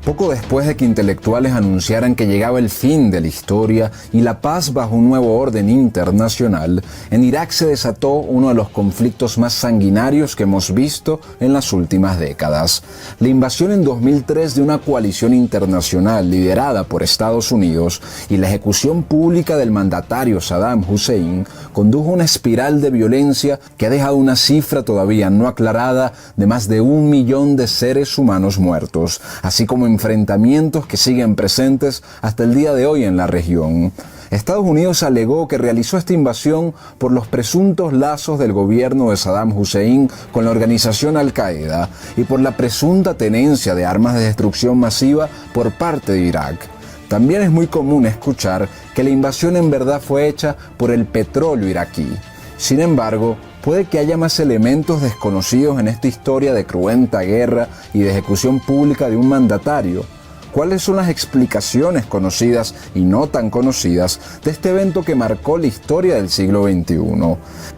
Poco después de que intelectuales anunciaran que llegaba el fin de la historia y la paz bajo un nuevo orden internacional, en Irak se desató uno de los conflictos más sanguinarios que hemos visto en las últimas décadas. La invasión en 2003 de una coalición internacional liderada por Estados Unidos y la ejecución pública del mandatario Saddam Hussein condujo a una espiral de violencia que ha dejado una cifra todavía no aclarada de más de 1 millón de seres humanos muertos, así como enfrentamientos que siguen presentes hasta el día de hoy en la región. Estados Unidos alegó que realizó esta invasión por los presuntos lazos del gobierno de Saddam Hussein con la organización Al-Qaeda y por la presunta tenencia de armas de destrucción masiva por parte de Irak. También es muy común escuchar que la invasión en verdad fue hecha por el petróleo iraquí. Sin embargo, puede que haya más elementos desconocidos en esta historia de cruenta guerra y de ejecución pública de un mandatario. ¿Cuáles son las explicaciones conocidas y no tan conocidas de este evento que marcó la historia del siglo XXI?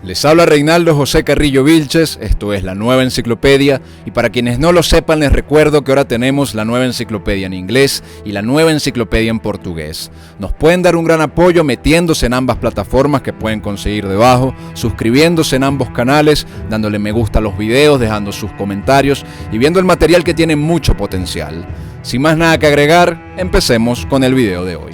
Les habla Reinaldo José Carrillo Vilches, esto es La Nueva Enciclopedia, y para quienes no lo sepan les recuerdo que ahora tenemos La Nueva Enciclopedia en inglés y La Nueva Enciclopedia en portugués. Nos pueden dar un gran apoyo metiéndose en ambas plataformas que pueden conseguir debajo, suscribiéndose en ambos canales, dándole me gusta a los videos, dejando sus comentarios y viendo el material que tiene mucho potencial. Sin más nada que agregar, empecemos con el video de hoy.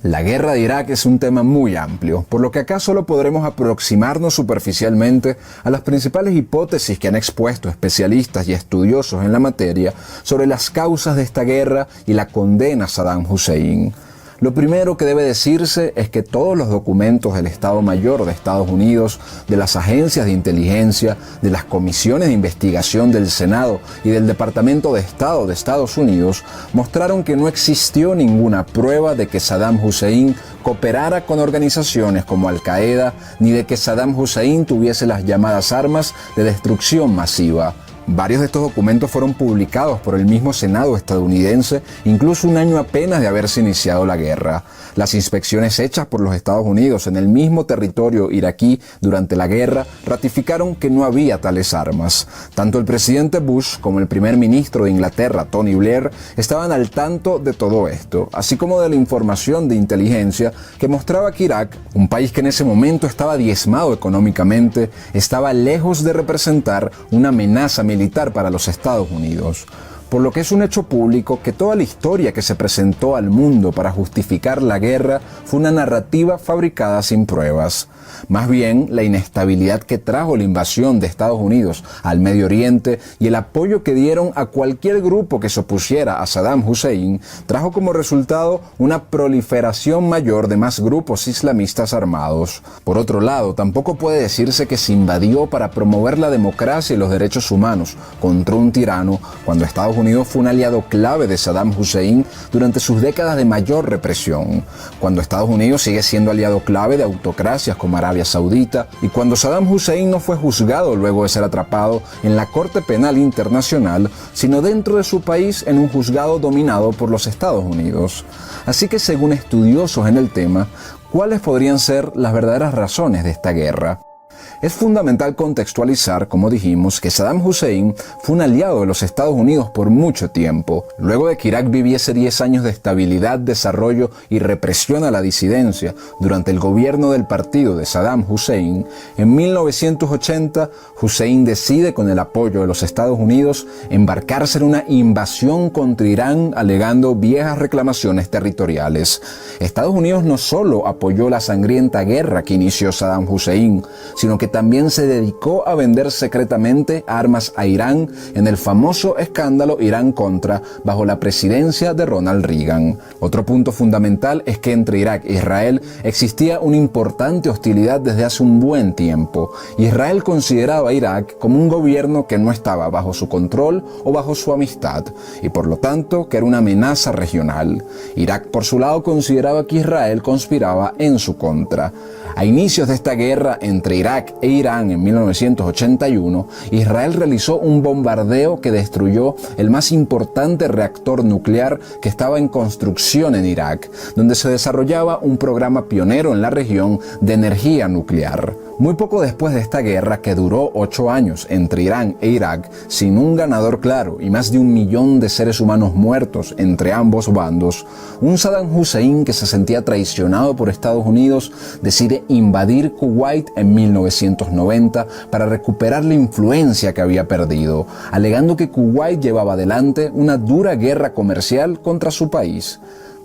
La guerra de Irak es un tema muy amplio, por lo que acá solo podremos aproximarnos superficialmente a las principales hipótesis que han expuesto especialistas y estudiosos en la materia sobre las causas de esta guerra y la condena a Saddam Hussein. Lo primero que debe decirse es que todos los documentos del Estado Mayor de Estados Unidos, de las agencias de inteligencia, de las comisiones de investigación del Senado y del Departamento de Estado de Estados Unidos mostraron que no existió ninguna prueba de que Saddam Hussein cooperara con organizaciones como Al-Qaeda, ni de que Saddam Hussein tuviese las llamadas armas de destrucción masiva. Varios de estos documentos fueron publicados por el mismo Senado estadounidense, incluso un año apenas de haberse iniciado la guerra. Las inspecciones hechas por los Estados Unidos en el mismo territorio iraquí durante la guerra ratificaron que no había tales armas. Tanto el presidente Bush como el primer ministro de Inglaterra, Tony Blair, estaban al tanto de todo esto, así como de la información de inteligencia que mostraba que Irak, un país que en ese momento estaba diezmado económicamente, estaba lejos de representar una amenaza militar para los Estados Unidos. Por lo que es un hecho público que toda la historia que se presentó al mundo para justificar la guerra fue una narrativa fabricada sin pruebas. Más bien, la inestabilidad que trajo la invasión de Estados Unidos al Medio Oriente y el apoyo que dieron a cualquier grupo que se opusiera a Saddam Hussein trajo como resultado una proliferación mayor de más grupos islamistas armados. Por otro lado, tampoco puede decirse que se invadió para promover la democracia y los derechos humanos contra un tirano cuando Estados Unidos fue un aliado clave de Saddam Hussein durante sus décadas de mayor represión, cuando Estados Unidos sigue siendo aliado clave de autocracias como Arabia Saudita y cuando Saddam Hussein no fue juzgado luego de ser atrapado en la Corte Penal Internacional, sino dentro de su país en un juzgado dominado por los Estados Unidos. Así que según estudiosos en el tema, ¿cuáles podrían ser las verdaderas razones de esta guerra? Es fundamental contextualizar, como dijimos, que Saddam Hussein fue un aliado de los Estados Unidos por mucho tiempo. Luego de que Irak viviese 10 años de estabilidad, desarrollo y represión a la disidencia durante el gobierno del partido de Saddam Hussein, en 1980 Hussein decide, con el apoyo de los Estados Unidos, embarcarse en una invasión contra Irán alegando viejas reclamaciones territoriales. Estados Unidos no solo apoyó la sangrienta guerra que inició Saddam Hussein, sino que también se dedicó a vender secretamente armas a Irán en el famoso escándalo Irán-Contra bajo la presidencia de Ronald Reagan. Otro punto fundamental es que entre Irak e Israel existía una importante hostilidad desde hace un buen tiempo. Israel consideraba a Irak como un gobierno que no estaba bajo su control o bajo su amistad, y por lo tanto que era una amenaza regional. Irak, por su lado, consideraba que Israel conspiraba en su contra. A inicios de esta guerra entre Irak e Irán en 1981, Israel realizó un bombardeo que destruyó el más importante reactor nuclear que estaba en construcción en Irak, donde se desarrollaba un programa pionero en la región de energía nuclear. Muy poco después de esta guerra, que duró 8 años entre Irán e Irak, sin un ganador claro y más de 1 millón de seres humanos muertos entre ambos bandos, un Saddam Hussein que se sentía traicionado por Estados Unidos decide invadir Kuwait en 1990 para recuperar la influencia que había perdido, alegando que Kuwait llevaba adelante una dura guerra comercial contra su país.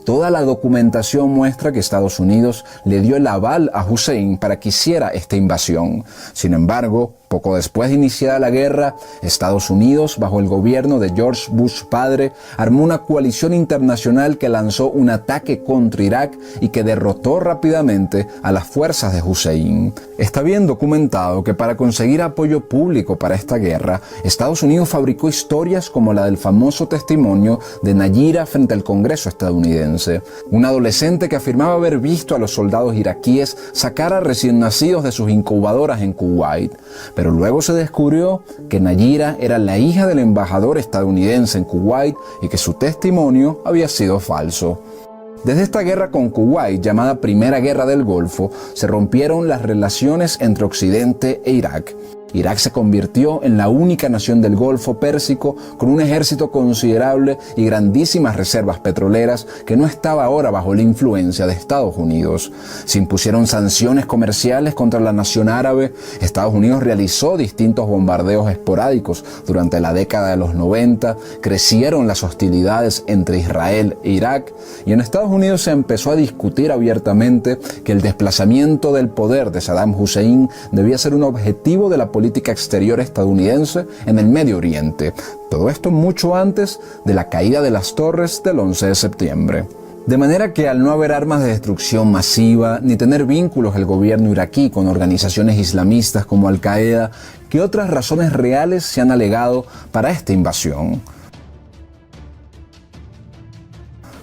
Toda la documentación muestra que Estados Unidos le dio el aval a Hussein para que hiciera esta invasión. Sin embargo, poco después de iniciada la guerra, Estados Unidos, bajo el gobierno de George Bush padre, armó una coalición internacional que lanzó un ataque contra Irak y que derrotó rápidamente a las fuerzas de Hussein. Está bien documentado que para conseguir apoyo público para esta guerra, Estados Unidos fabricó historias como la del famoso testimonio de Nayira frente al Congreso estadounidense, una adolescente que afirmaba haber visto a los soldados iraquíes sacar a recién nacidos de sus incubadoras en Kuwait. Pero luego se descubrió que Nayira era la hija del embajador estadounidense en Kuwait y que su testimonio había sido falso. Desde esta guerra con Kuwait, llamada Primera Guerra del Golfo, se rompieron las relaciones entre Occidente e Irak. Irak se convirtió en la única nación del Golfo Pérsico con un ejército considerable y grandísimas reservas petroleras que no estaba ahora bajo la influencia de Estados Unidos. Se impusieron sanciones comerciales contra la nación árabe. Estados Unidos realizó distintos bombardeos esporádicos durante la década de los 90. Crecieron las hostilidades entre Israel e Irak. Y en Estados Unidos se empezó a discutir abiertamente que el desplazamiento del poder de Saddam Hussein debía ser un objetivo de la política exterior estadounidense en el Medio Oriente. Todo esto mucho antes de la caída de las torres del 11 de septiembre. De manera que al no haber armas de destrucción masiva, ni tener vínculos el gobierno iraquí con organizaciones islamistas como Al-Qaeda, ¿qué otras razones reales se han alegado para esta invasión?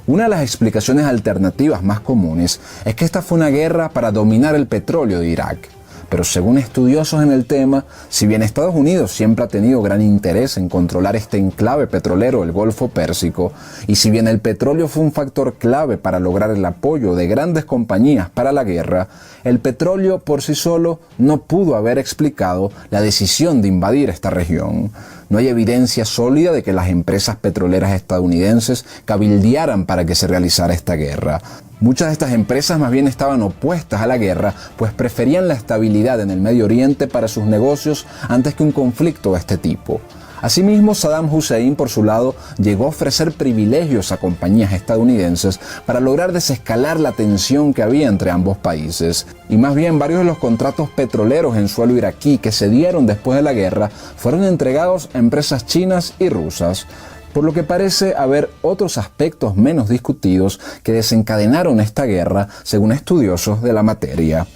Una de las explicaciones alternativas más comunes es que esta fue una guerra para dominar el petróleo de Irak. Pero según estudiosos en el tema, si bien Estados Unidos siempre ha tenido gran interés en controlar este enclave petrolero del Golfo Pérsico, y si bien el petróleo fue un factor clave para lograr el apoyo de grandes compañías para la guerra, el petróleo por sí solo no pudo haber explicado la decisión de invadir esta región. No hay evidencia sólida de que las empresas petroleras estadounidenses cabildearan para que se realizara esta guerra. Muchas de estas empresas más bien estaban opuestas a la guerra, pues preferían la estabilidad en el Medio Oriente para sus negocios antes que un conflicto de este tipo. Asimismo, Saddam Hussein, por su lado, llegó a ofrecer privilegios a compañías estadounidenses para lograr desescalar la tensión que había entre ambos países. Y más bien, varios de los contratos petroleros en suelo iraquí que se dieron después de la guerra fueron entregados a empresas chinas y rusas. Por lo que parece haber otros aspectos menos discutidos que desencadenaron esta guerra, según estudiosos de la materia.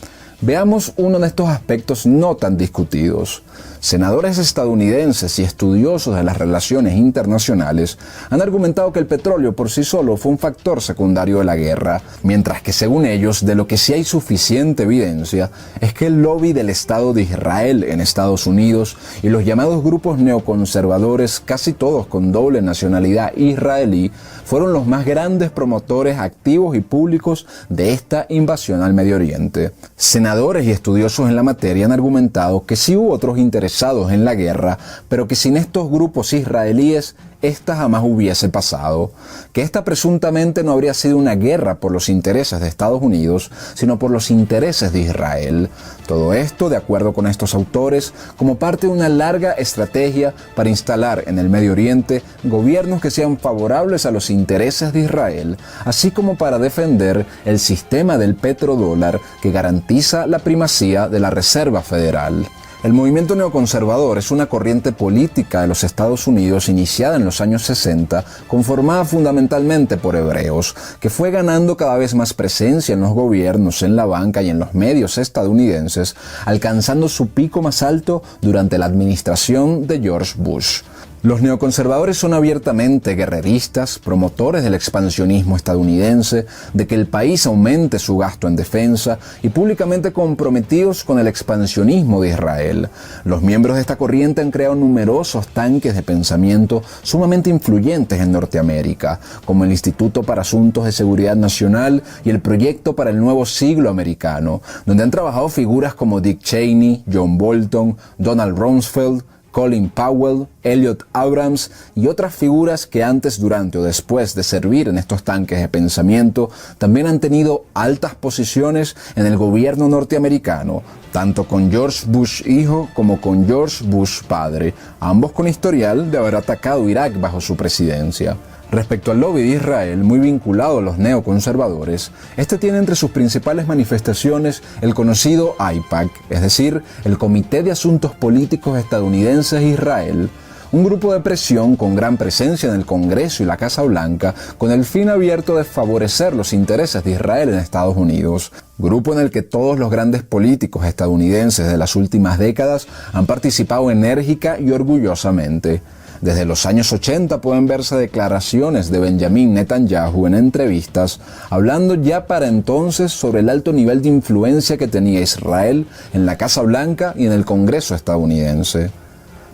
Veamos uno de estos aspectos no tan discutidos. Senadores estadounidenses y estudiosos de las relaciones internacionales han argumentado que el petróleo por sí solo fue un factor secundario de la guerra, mientras que según ellos, de lo que sí hay suficiente evidencia es que el lobby del Estado de Israel en Estados Unidos y los llamados grupos neoconservadores, casi todos con doble nacionalidad israelí, fueron los más grandes promotores activos y públicos de esta invasión al Medio Oriente. Senadores y estudiosos en la materia han argumentado que sí hubo otros interesados en la guerra, pero que sin estos grupos israelíes, esta jamás hubiese pasado, que esta presuntamente no habría sido una guerra por los intereses de Estados Unidos, sino por los intereses de Israel. Todo esto, de acuerdo con estos autores, como parte de una larga estrategia para instalar en el Medio Oriente gobiernos que sean favorables a los intereses de Israel, así como para defender el sistema del petrodólar que garantiza la primacía de la Reserva Federal. El movimiento neoconservador es una corriente política de los Estados Unidos iniciada en los años 60, conformada fundamentalmente por hebreos, que fue ganando cada vez más presencia en los gobiernos, en la banca y en los medios estadounidenses, alcanzando su pico más alto durante la administración de George Bush. Los neoconservadores son abiertamente guerreristas, promotores del expansionismo estadounidense, de que el país aumente su gasto en defensa y públicamente comprometidos con el expansionismo de Israel. Los miembros de esta corriente han creado numerosos tanques de pensamiento sumamente influyentes en Norteamérica, como el Instituto para Asuntos de Seguridad Nacional y el Proyecto para el Nuevo Siglo Americano, donde han trabajado figuras como Dick Cheney, John Bolton, Donald Rumsfeld, Colin Powell, Elliot Abrams y otras figuras que antes, durante o después de servir en estos tanques de pensamiento también han tenido altas posiciones en el gobierno norteamericano, tanto con George Bush hijo como con George Bush padre, ambos con historial de haber atacado Irak bajo su presidencia. Respecto al lobby de Israel, muy vinculado a los neoconservadores, este tiene entre sus principales manifestaciones el conocido AIPAC, es decir, el Comité de Asuntos Políticos Estadounidenses Israel, un grupo de presión con gran presencia en el Congreso y la Casa Blanca, con el fin abierto de favorecer los intereses de Israel en Estados Unidos, grupo en el que todos los grandes políticos estadounidenses de las últimas décadas han participado enérgica y orgullosamente. Desde los años 80 pueden verse declaraciones de Benjamin Netanyahu en entrevistas, hablando ya para entonces sobre el alto nivel de influencia que tenía Israel en la Casa Blanca y en el Congreso estadounidense.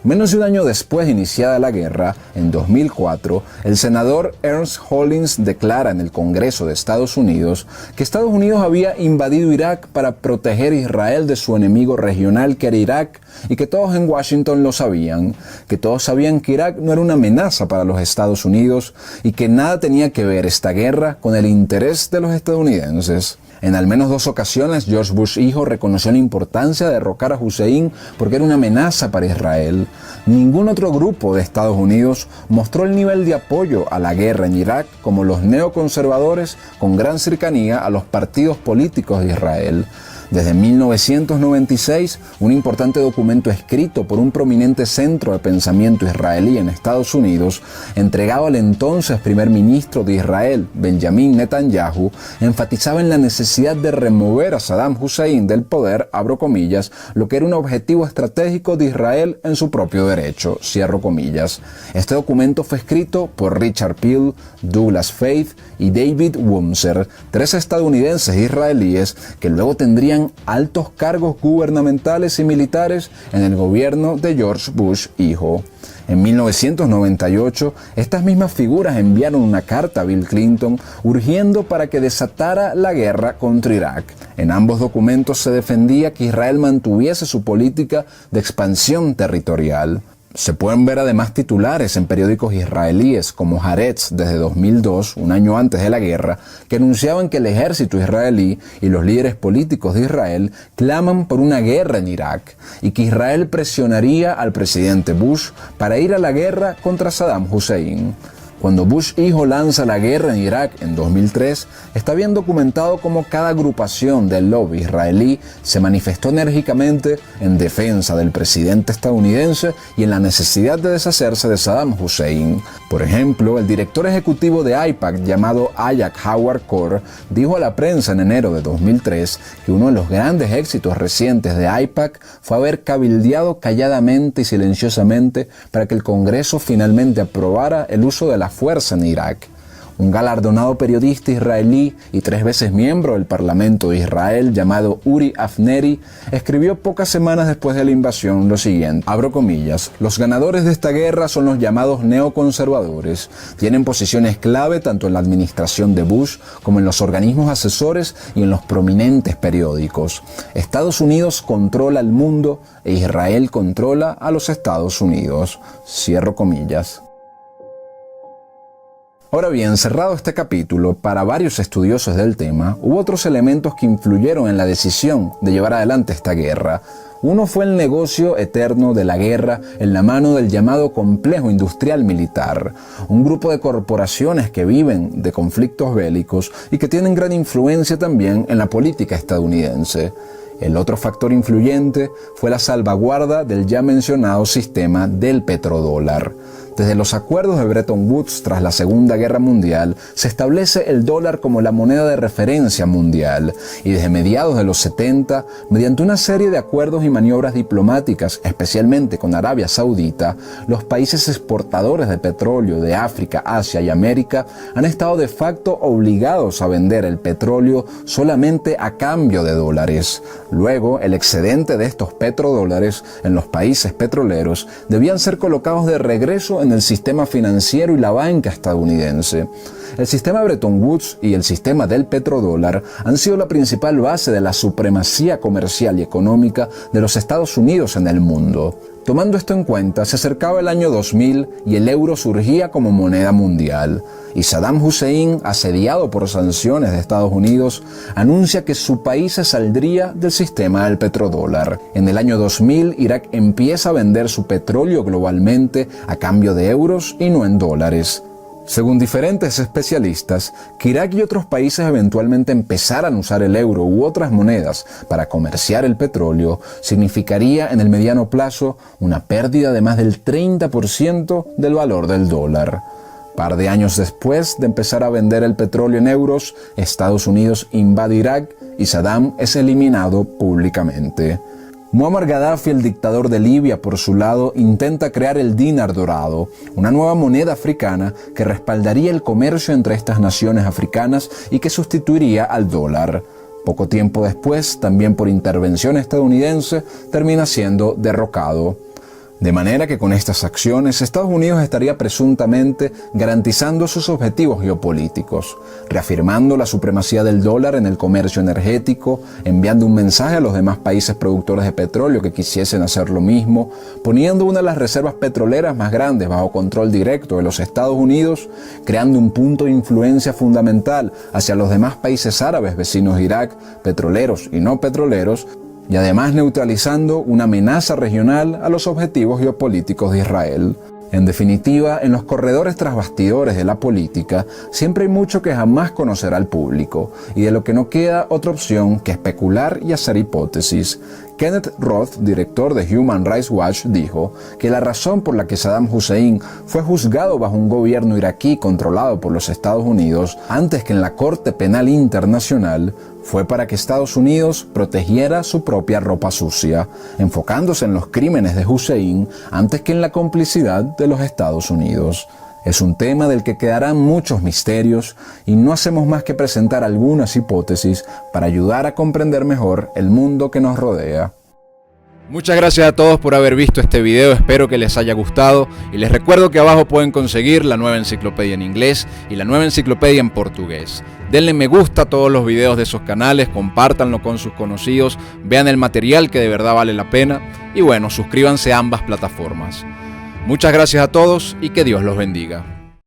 Menos de un año después de iniciada la guerra, en 2004, el senador Ernst Hollins declara en el Congreso de Estados Unidos que Estados Unidos había invadido Irak para proteger a Israel de su enemigo regional que era Irak y que todos en Washington lo sabían, que todos sabían que Irak no era una amenaza para los Estados Unidos y que nada tenía que ver esta guerra con el interés de los estadounidenses. En al menos 2 ocasiones, George Bush hijo reconoció la importancia de derrocar a Hussein porque era una amenaza para Israel. Ningún otro grupo de Estados Unidos mostró el nivel de apoyo a la guerra en Irak como los neoconservadores con gran cercanía a los partidos políticos de Israel. Desde 1996, un importante documento escrito por un prominente centro de pensamiento israelí en Estados Unidos, entregado al entonces primer ministro de Israel, Benjamin Netanyahu, enfatizaba en la necesidad de remover a Saddam Hussein del poder, abro comillas, lo que era un objetivo estratégico de Israel en su propio derecho, cierro comillas. Este documento fue escrito por Richard Peel, Douglas Feith y David Wurmser, 3 estadounidenses israelíes que luego tendrían altos cargos gubernamentales y militares en el gobierno de George Bush hijo. En 1998, estas mismas figuras enviaron una carta a Bill Clinton urgiendo para que desatara la guerra contra Irak. En ambos documentos se defendía que Israel mantuviese su política de expansión territorial. Se pueden ver además titulares en periódicos israelíes como Haaretz desde 2002, un año antes de la guerra, que anunciaban que el ejército israelí y los líderes políticos de Israel claman por una guerra en Irak y que Israel presionaría al presidente Bush para ir a la guerra contra Saddam Hussein. Cuando Bush hijo lanza la guerra en Irak en 2003, está bien documentado cómo cada agrupación del lobby israelí se manifestó enérgicamente en defensa del presidente estadounidense y en la necesidad de deshacerse de Saddam Hussein. Por ejemplo, el director ejecutivo de AIPAC, llamado Ajak Howard Kor, dijo a la prensa en enero de 2003 que uno de los grandes éxitos recientes de AIPAC fue haber cabildeado calladamente y silenciosamente para que el Congreso finalmente aprobara el uso de la fuerza en Irak. Un galardonado periodista israelí y 3 veces miembro del Parlamento de Israel llamado Uri Avneri escribió pocas semanas después de la invasión lo siguiente, abro comillas, los ganadores de esta guerra son los llamados neoconservadores. Tienen posiciones clave tanto en la administración de Bush como en los organismos asesores y en los prominentes periódicos. Estados Unidos controla el mundo e Israel controla a los Estados Unidos. Cierro comillas. Ahora bien, cerrado este capítulo, para varios estudiosos del tema, hubo otros elementos que influyeron en la decisión de llevar adelante esta guerra. Uno fue el negocio eterno de la guerra en la mano del llamado complejo industrial militar, un grupo de corporaciones que viven de conflictos bélicos y que tienen gran influencia también en la política estadounidense. El otro factor influyente fue la salvaguarda del ya mencionado sistema del petrodólar. Desde los acuerdos de Bretton Woods tras la Segunda Guerra Mundial, se establece el dólar como la moneda de referencia mundial, y desde mediados de los 70, mediante una serie de acuerdos y maniobras diplomáticas, especialmente con Arabia Saudita, los países exportadores de petróleo de África, Asia y América han estado de facto obligados a vender el petróleo solamente a cambio de dólares. Luego, el excedente de estos petrodólares en los países petroleros debían ser colocados de regreso en el sistema financiero y la banca estadounidense. El sistema Bretton Woods y el sistema del petrodólar han sido la principal base de la supremacía comercial y económica de los Estados Unidos en el mundo. Tomando esto en cuenta, se acercaba el año 2000 y el euro surgía como moneda mundial. Y Saddam Hussein, asediado por sanciones de Estados Unidos, anuncia que su país se saldría del sistema del petrodólar. En el año 2000, Irak empieza a vender su petróleo globalmente a cambio de euros y no en dólares. Según diferentes especialistas, que Irak y otros países eventualmente empezaran a usar el euro u otras monedas para comerciar el petróleo significaría en el mediano plazo una pérdida de más del 30% del valor del dólar. Par de años después de empezar a vender el petróleo en euros, Estados Unidos invade Irak y Saddam es eliminado públicamente. Muammar Gaddafi, el dictador de Libia, por su lado, intenta crear el dinar dorado, una nueva moneda africana que respaldaría el comercio entre estas naciones africanas y que sustituiría al dólar. Poco tiempo después, también por intervención estadounidense, termina siendo derrocado. De manera que con estas acciones, Estados Unidos estaría presuntamente garantizando sus objetivos geopolíticos, reafirmando la supremacía del dólar en el comercio energético, enviando un mensaje a los demás países productores de petróleo que quisiesen hacer lo mismo, poniendo una de las reservas petroleras más grandes bajo control directo de los Estados Unidos, creando un punto de influencia fundamental hacia los demás países árabes vecinos de Irak, petroleros y no petroleros, y además neutralizando una amenaza regional a los objetivos geopolíticos de Israel. En definitiva, en los corredores tras bastidores de la política, siempre hay mucho que jamás conocerá el público, y de lo que no queda otra opción que especular y hacer hipótesis. Kenneth Roth, director de Human Rights Watch, dijo que la razón por la que Saddam Hussein fue juzgado bajo un gobierno iraquí controlado por los Estados Unidos antes que en la Corte Penal Internacional fue para que Estados Unidos protegiera su propia ropa sucia, enfocándose en los crímenes de Hussein antes que en la complicidad de los Estados Unidos. Es un tema del que quedarán muchos misterios y no hacemos más que presentar algunas hipótesis para ayudar a comprender mejor el mundo que nos rodea. Muchas gracias a todos por haber visto este video, espero que les haya gustado y les recuerdo que abajo pueden conseguir la nueva enciclopedia en inglés y la nueva enciclopedia en portugués. Denle me gusta a todos los videos de esos canales, compártanlo con sus conocidos, vean el material que de verdad vale la pena y bueno, suscríbanse a ambas plataformas. Muchas gracias a todos y que Dios los bendiga.